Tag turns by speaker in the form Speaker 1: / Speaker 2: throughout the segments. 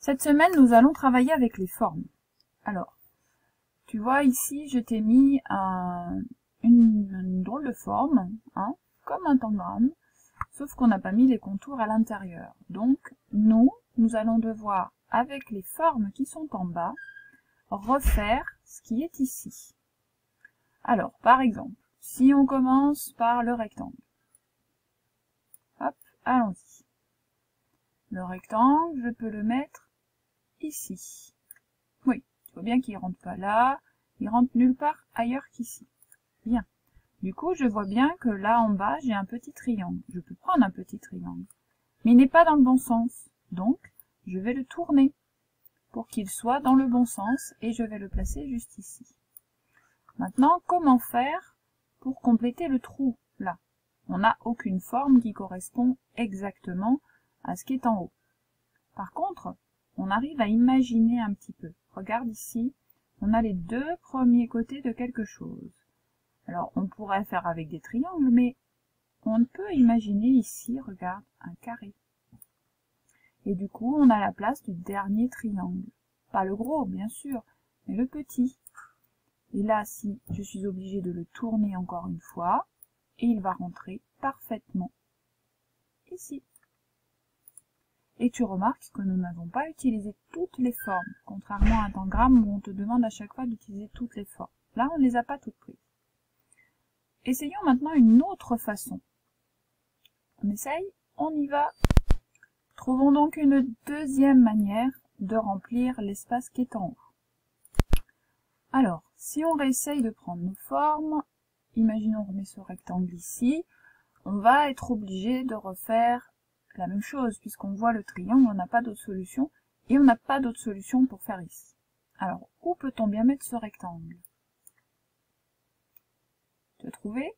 Speaker 1: Cette semaine, nous allons travailler avec les formes. Alors, tu vois ici, je t'ai mis une drôle de forme, hein, comme un tangram, sauf qu'on n'a pas mis les contours à l'intérieur. Donc, nous allons devoir, avec les formes qui sont en bas, refaire ce qui est ici. Alors, par exemple, si on commence par le rectangle. Hop, allons-y. Le rectangle, je peux le mettre ici. Oui, tu vois bien qu'il rentre pas là, il rentre nulle part ailleurs qu'ici. Bien. Du coup, je vois bien que là en bas, j'ai un petit triangle. Je peux prendre un petit triangle, mais il n'est pas dans le bon sens. Donc, je vais le tourner pour qu'il soit dans le bon sens et je vais le placer juste ici. Maintenant, comment faire pour compléter le trou là? On n'a aucune forme qui correspond exactement à ce qui est en haut. Par contre, on arrive à imaginer un petit peu. Regarde ici, on a les deux premiers côtés de quelque chose. Alors, on pourrait faire avec des triangles, mais on peut imaginer ici, regarde, un carré. Et du coup, on a la place du dernier triangle. Pas le gros, bien sûr, mais le petit. Et là, si je suis obligée de le tourner encore une fois, et il va rentrer parfaitement ici. Et tu remarques que nous n'avons pas utilisé toutes les formes, contrairement à un tangram où on te demande à chaque fois d'utiliser toutes les formes. Là, on ne les a pas toutes prises. Essayons maintenant une autre façon. On essaye, on y va. Trouvons donc une deuxième manière de remplir l'espace qui est en haut. Alors, si on réessaye de prendre nos formes, imaginons on remet ce rectangle ici, on va être obligé de refaire la même chose, puisqu'on voit le triangle, on n'a pas d'autre solution, et on n'a pas d'autre solution pour faire ici. Alors, où peut-on bien mettre ce rectangle? Tu as trouvé?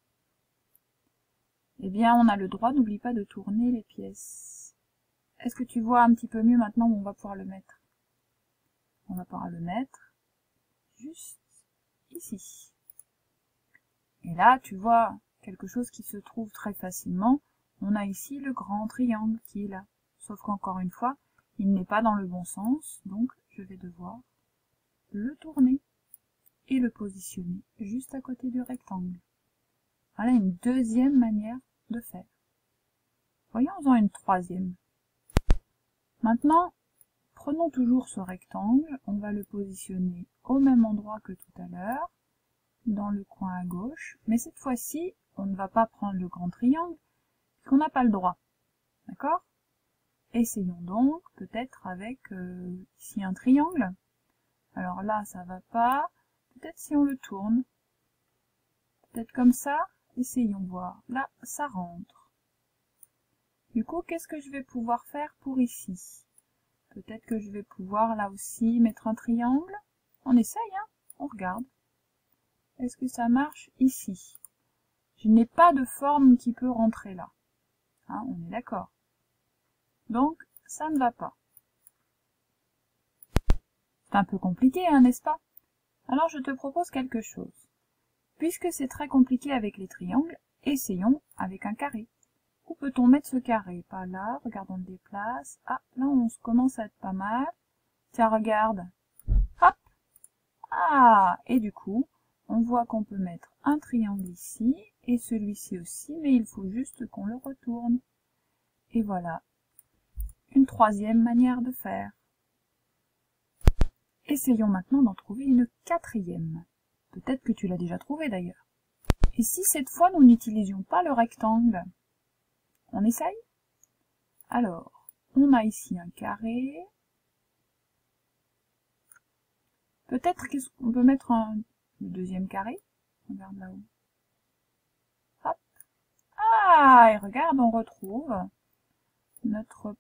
Speaker 1: Eh bien, on a le droit, n'oublie pas de tourner les pièces. Est-ce que tu vois un petit peu mieux maintenant où on va pouvoir le mettre? On va pouvoir le mettre juste ici. Et là, tu vois quelque chose qui se trouve très facilement. On a ici le grand triangle qui est là. Sauf qu'encore une fois, il n'est pas dans le bon sens, donc je vais devoir le tourner et le positionner juste à côté du rectangle. Voilà une deuxième manière de faire. Voyons-en une troisième. Maintenant, prenons toujours ce rectangle, on va le positionner au même endroit que tout à l'heure, dans le coin à gauche, mais cette fois-ci, on ne va pas prendre le grand triangle, puisqu'on n'a pas le droit. D'accord? Essayons donc, peut-être avec ici un triangle. Alors là, ça va pas. Peut-être si on le tourne. Peut-être comme ça. Essayons voir. Là, ça rentre. Du coup, qu'est-ce que je vais pouvoir faire pour ici? Peut-être que je vais pouvoir là aussi mettre un triangle. On essaye, hein? On regarde. Est-ce que ça marche ici? Je n'ai pas de forme qui peut rentrer là. Hein, on est d'accord. Donc, ça ne va pas. C'est un peu compliqué, hein, n'est-ce pas? Alors je te propose quelque chose. Puisque c'est très compliqué avec les triangles, essayons avec un carré. Où peut-on mettre ce carré? Pas là, regarde, on le déplace. Ah, là on commence à être pas mal. Tiens, regarde. Hop! Ah! Et du coup, on voit qu'on peut mettre un triangle ici, et celui-ci aussi, mais il faut juste qu'on le retourne. Et voilà, une troisième manière de faire. Essayons maintenant d'en trouver une quatrième. Peut-être que tu l'as déjà trouvé d'ailleurs. Et si cette fois nous n'utilisions pas le rectangle? On essaye? Alors, on a ici un carré. Peut-être qu'on peut mettre le deuxième carré. Regarde là-haut. Hop. Ah, et regarde, on retrouve notre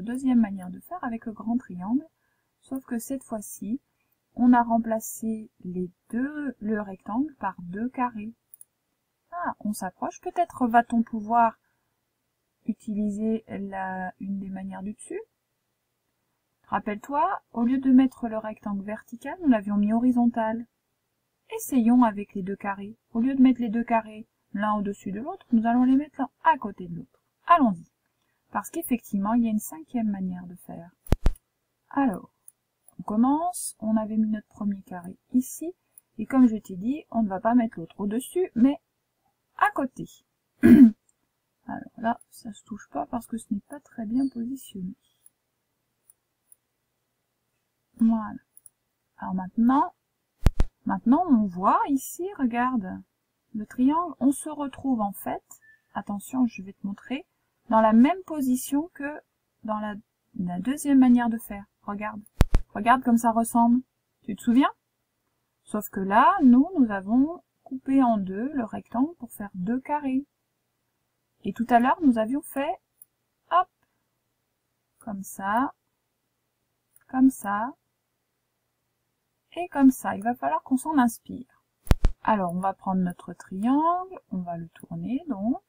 Speaker 1: deuxième manière de faire avec le grand triangle. Sauf que cette fois-ci, on a remplacé le rectangle par deux carrés. Ah, on s'approche. Peut-être va-t-on pouvoir utiliser une des manières du dessus. Rappelle-toi, au lieu de mettre le rectangle vertical, nous l'avions mis horizontal. Essayons avec les deux carrés. Au lieu de mettre les deux carrés l'un au-dessus de l'autre, nous allons les mettre l'un à côté de l'autre. Allons-y. Parce qu'effectivement, il y a une cinquième manière de faire. Alors, on commence, on avait mis notre premier carré ici, et comme je t'ai dit, on ne va pas mettre l'autre au-dessus, mais à côté. Alors là, ça se touche pas parce que ce n'est pas très bien positionné. Voilà. Alors maintenant on voit ici, regarde, le triangle, on se retrouve en fait, attention, je vais te montrer, dans la même position que dans la deuxième manière de faire. Regarde. Regarde comme ça ressemble. Tu te souviens? Sauf que là, nous avons coupé en deux le rectangle pour faire deux carrés. Et tout à l'heure, nous avions fait, hop, comme ça, et comme ça. Il va falloir qu'on s'en inspire. Alors, on va prendre notre triangle, on va le tourner, donc.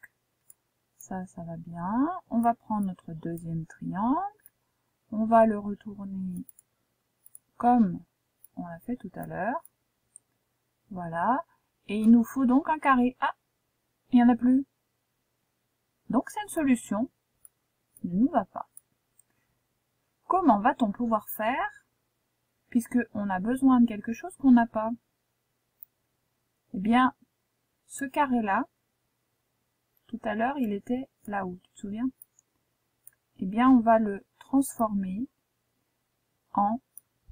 Speaker 1: Ça va bien. On va prendre notre deuxième triangle, on va le retourner comme on l'a fait tout à l'heure. Voilà. Et il nous faut donc un carré. Ah, il n'y en a plus. Donc c'est une solution. Ne nous va pas. Comment va-t-on pouvoir faire, puisque on a besoin de quelque chose qu'on n'a pas? Eh bien, ce carré-là, tout à l'heure, il était là-haut, tu te souviens? Eh bien, on va le transformer en,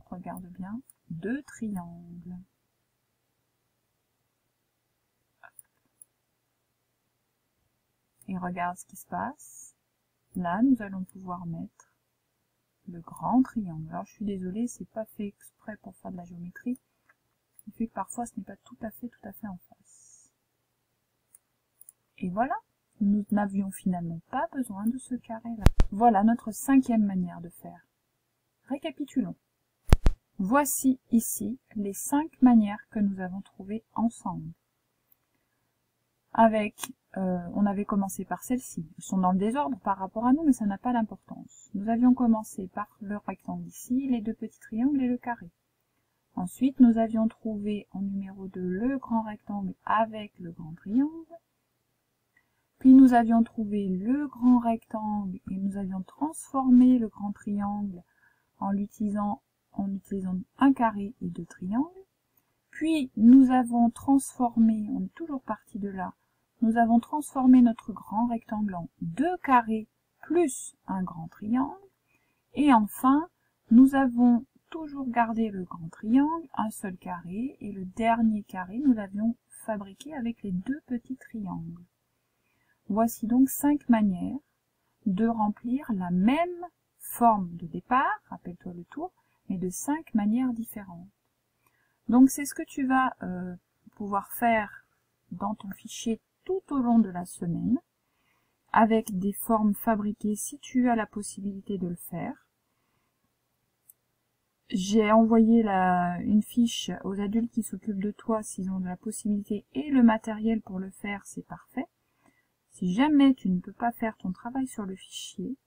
Speaker 1: regarde bien, deux triangles. Et regarde ce qui se passe. Là, nous allons pouvoir mettre le grand triangle. Alors, je suis désolée, c'est pas fait exprès pour faire de la géométrie. Ce qui fait que parfois, ce n'est pas tout à fait en face. Et voilà, nous n'avions finalement pas besoin de ce carré-là. Voilà notre cinquième manière de faire. Récapitulons. Voici ici les 5 manières que nous avons trouvées ensemble. Avec, on avait commencé par celle-ci. Elles sont dans le désordre par rapport à nous, mais ça n'a pas d'importance. Nous avions commencé par le rectangle ici, les deux petits triangles et le carré. Ensuite, nous avions trouvé en numéro 2 le grand rectangle avec le grand triangle. Puis nous avions trouvé le grand rectangle et nous avions transformé le grand triangle en utilisant un carré et deux triangles. Puis nous avons transformé, on est toujours parti de là, nous avons transformé notre grand rectangle en deux carrés plus un grand triangle. Et enfin, nous avons toujours gardé le grand triangle, un seul carré, et le dernier carré, nous l'avions fabriqué avec les deux petits triangles. Voici donc 5 manières de remplir la même forme de départ, rappelle-toi le tour, mais de 5 manières différentes. Donc c'est ce que tu vas pouvoir faire dans ton fichier tout au long de la semaine, avec des formes fabriquées si tu as la possibilité de le faire. J'ai envoyé une fiche aux adultes qui s'occupent de toi s'ils ont la possibilité et le matériel pour le faire, c'est parfait. Si jamais tu ne peux pas faire ton travail sur le fichier,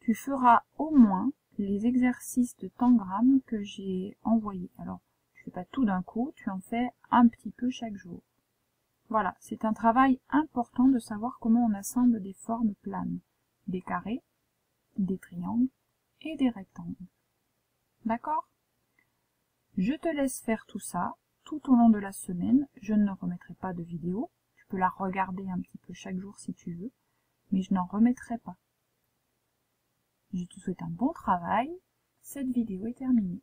Speaker 1: tu feras au moins les exercices de tangram que j'ai envoyés. Alors, tu fais pas tout d'un coup, tu en fais un petit peu chaque jour. Voilà, c'est un travail important de savoir comment on assemble des formes planes, des carrés, des triangles et des rectangles. D'accord? Je te laisse faire tout ça tout au long de la semaine. Je ne remettrai pas de vidéo. Tu peux la regarder un petit peu chaque jour si tu veux, mais je n'en remettrai pas. Je te souhaite un bon travail. Cette vidéo est terminée.